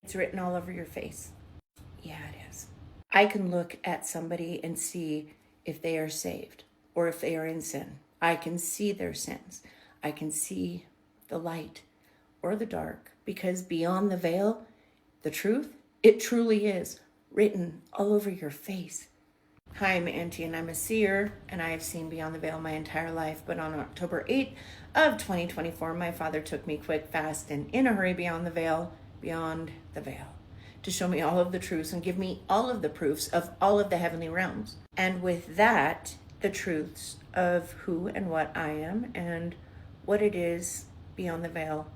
It's written all over your face. Yeah, it is. I can look at somebody and see if they are saved or if they are in sin. I can see their sins. I can see the light or the dark, because beyond the veil, the truth, it truly is written all over your face. Hi, I'm Auntie, and I'm a seer, and I have seen beyond the veil my entire life. But on October 8th of 2024, my father took me quick, fast, and in a hurry beyond the veil, to show me all of the truths and give me all of the proofs of all of the heavenly realms. And with that, the truths of who and what I am and what it is beyond the veil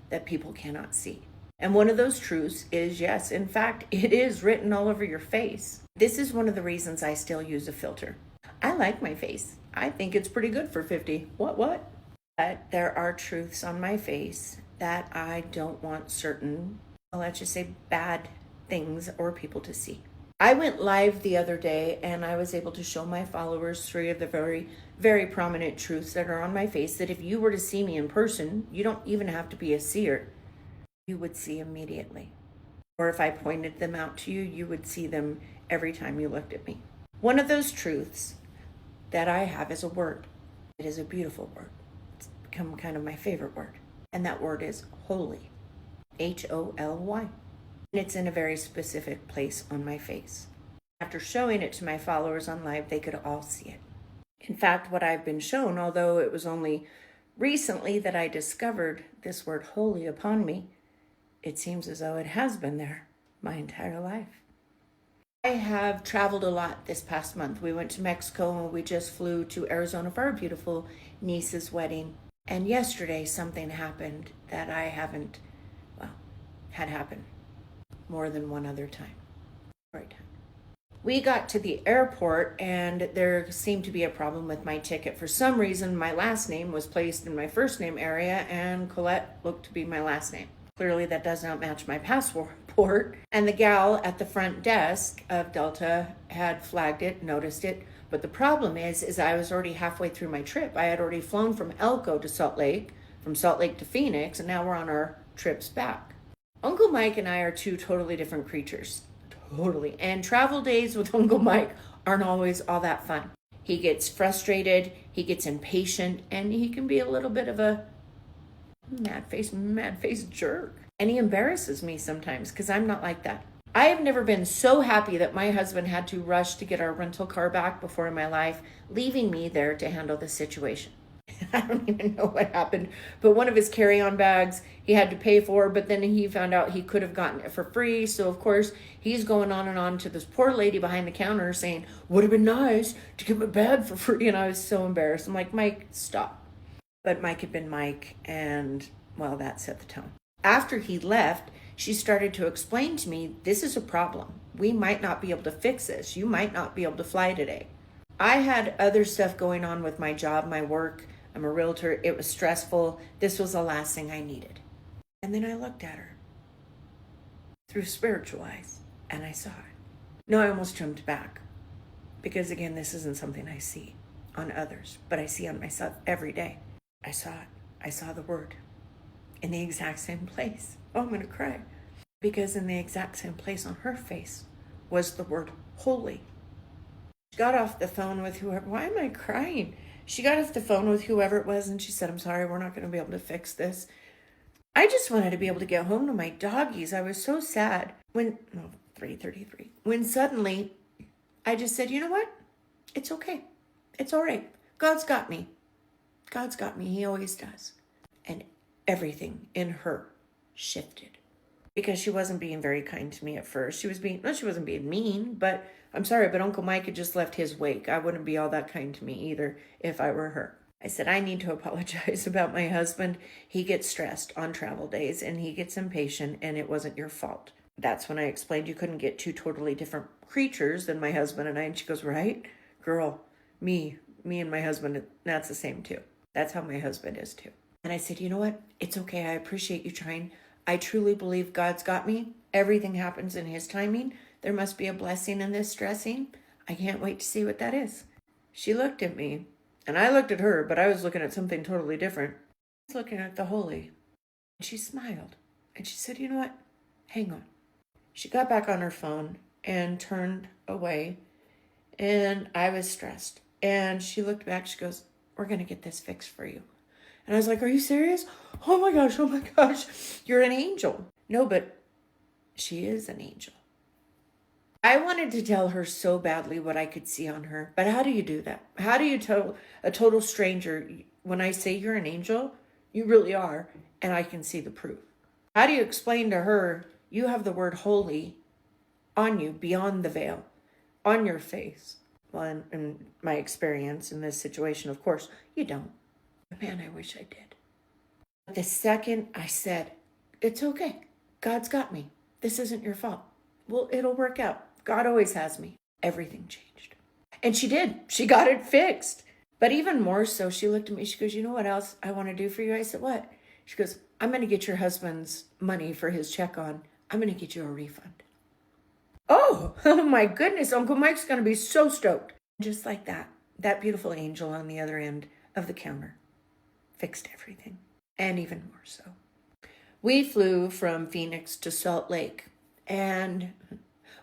that people cannot see. And one of those truths is, yes, in fact, it is written all over your face. This is one of the reasons I still use a filter. I like my face. I think it's pretty good for 50. What? But there are truths on my face that I don't want certain, let's just say, bad things or people to see. I went live the other day and I was able to show my followers 3 of the very, very prominent truths that are on my face that if you were to see me in person, you don't even have to be a seer. You would see immediately. Or if I pointed them out to you, you would see them every time you looked at me. One of those truths that I have is a word. It is a beautiful word. It's become kind of my favorite word. And that word is holy. Holy. And it's in a very specific place on my face. After showing it to my followers on live, they could all see it. In fact, what I've been shown, although it was only recently that I discovered this word holy upon me, it seems as though it has been there my entire life. I have traveled a lot this past month. We went to Mexico and we just flew to Arizona for our beautiful niece's wedding. And yesterday something happened that I had happened more than one other time. Right. We got to the airport and there seemed to be a problem with my ticket. For some reason, my last name was placed in my first name area and Colette looked to be my last name. Clearly that does not match my passport. And the gal at the front desk of Delta had flagged it, noticed it. But the problem is I was already halfway through my trip. I had already flown from Elko to Salt Lake, from Salt Lake to Phoenix, and now we're on our trips back. Uncle Mike and I are 2 totally different creatures. Totally. And travel days with Uncle Mike aren't always all that fun. He gets frustrated, he gets impatient, and he can be a little bit of a mad face jerk. And he embarrasses me sometimes because I'm not like that. I have never been so happy that my husband had to rush to get our rental car back before in my life, leaving me there to handle the situation. I don't even know what happened, but one of his carry-on bags he had to pay for, but then he found out he could have gotten it for free. So of course he's going on and on to this poor lady behind the counter saying, would have been nice to get my bag for free. And I was so embarrassed. I'm like, Mike, stop. But Mike had been Mike, and well, that set the tone. After he left, she started to explain to me, this is a problem. We might not be able to fix this. You might not be able to fly today. I had other stuff going on with my job, my work. I'm a realtor. It was stressful. This was the last thing I needed. And then I looked at her through spiritual eyes and I saw it. No, I almost jumped back because again, this isn't something I see on others, but I see on myself every day. I saw it. I saw the word in the exact same place. Oh, I'm going to cry because in the exact same place on her face was the word holy. She got off the phone with whoever. Why am I crying? She got off the phone with whoever it was and she said, I'm sorry, we're not going to be able to fix this. I just wanted to be able to get home to my doggies. I was so sad when 3:33. When suddenly I just said, you know what? It's okay. It's all right. God's got me. God's got me. He always does. And everything in her shifted because she wasn't being very kind to me at first. She wasn't being mean, but I'm sorry, but Uncle Mike had just left his wake. I wouldn't be all that kind to me either if I were her. I said, I need to apologize about my husband. He gets stressed on travel days and he gets impatient and it wasn't your fault. That's when I explained you couldn't get 2 totally different creatures than my husband and I. And she goes, right? Girl, me and my husband, that's the same too. That's how my husband is too. And I said, you know what? It's okay. I appreciate you trying. I truly believe God's got me. Everything happens in his timing. There must be a blessing in this stressing. I can't wait to see what that is. She looked at me and I looked at her, but I was looking at something totally different. I was looking at the holy. And she smiled and she said, you know what? hang on. She got back on her phone and turned away, and I was stressed. And she looked back, she goes, we're going to get this fixed for you. And I was like, are you serious? Oh my gosh, you're an angel. No, but she is an angel. I wanted to tell her so badly what I could see on her, but how do you do that? How do you tell a total stranger, when I say you're an angel, you really are, and I can see the proof? How do you explain to her, you have the word holy on you, beyond the veil, on your face? Well, in my experience in this situation, of course, you don't. But man, I wish I did. The second I said, it's okay. God's got me. This isn't your fault. Well, it'll work out. God always has me. Everything changed. And she did. She got it fixed. But even more so, she looked at me. She goes, you know what else I want to do for you? I said, what? She goes, I'm going to get your husband's money for his check on. I'm going to get you a refund. Oh my goodness. Uncle Mike's going to be so stoked. Just like that. That beautiful angel on the other end of the counter fixed everything. And even more so. We flew from Phoenix to Salt Lake. And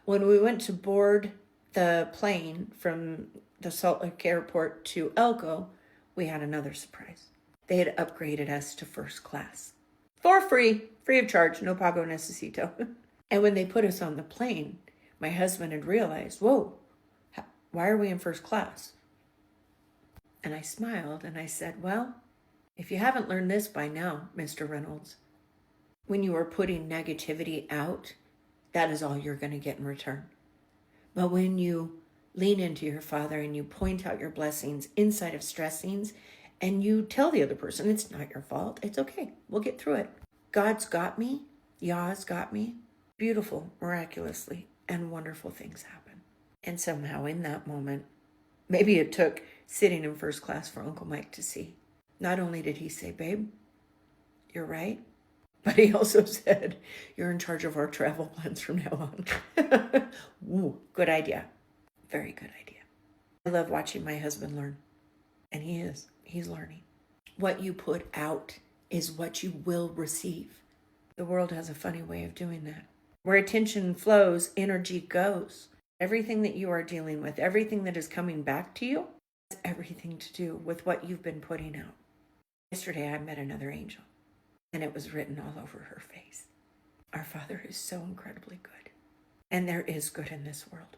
when we went to board the plane from the Salt Lake airport to Elko, we had another surprise. They had upgraded us to first class. For free of charge, no pago necesito. And when they put us on the plane, my husband had realized, whoa, why are we in first class? And I smiled and I said, well, if you haven't learned this by now, Mr. Reynolds, when you are putting negativity out, that is all you're going to get in return. But when you lean into your Father and you point out your blessings inside of stressings and you tell the other person, it's not your fault. It's okay. We'll get through it. God's got me. Yah's got me. Beautiful, miraculously, and wonderful things happen. And somehow in that moment, maybe it took sitting in first class for Uncle Mike to see. Not only did he say, babe, you're right, but he also said, you're in charge of our travel plans from now on. Ooh, good idea. Very good idea. I love watching my husband learn. And he is. He's learning. What you put out is what you will receive. The world has a funny way of doing that. Where attention flows, energy goes. Everything that you are dealing with, everything that is coming back to you, has everything to do with what you've been putting out. Yesterday, I met another angel. And it was written all over her face. Our Father is so incredibly good. And there is good in this world.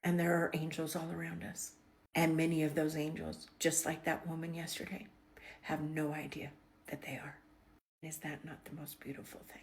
And there are angels all around us. And many of those angels, just like that woman yesterday, have no idea that they are. Is that not the most beautiful thing?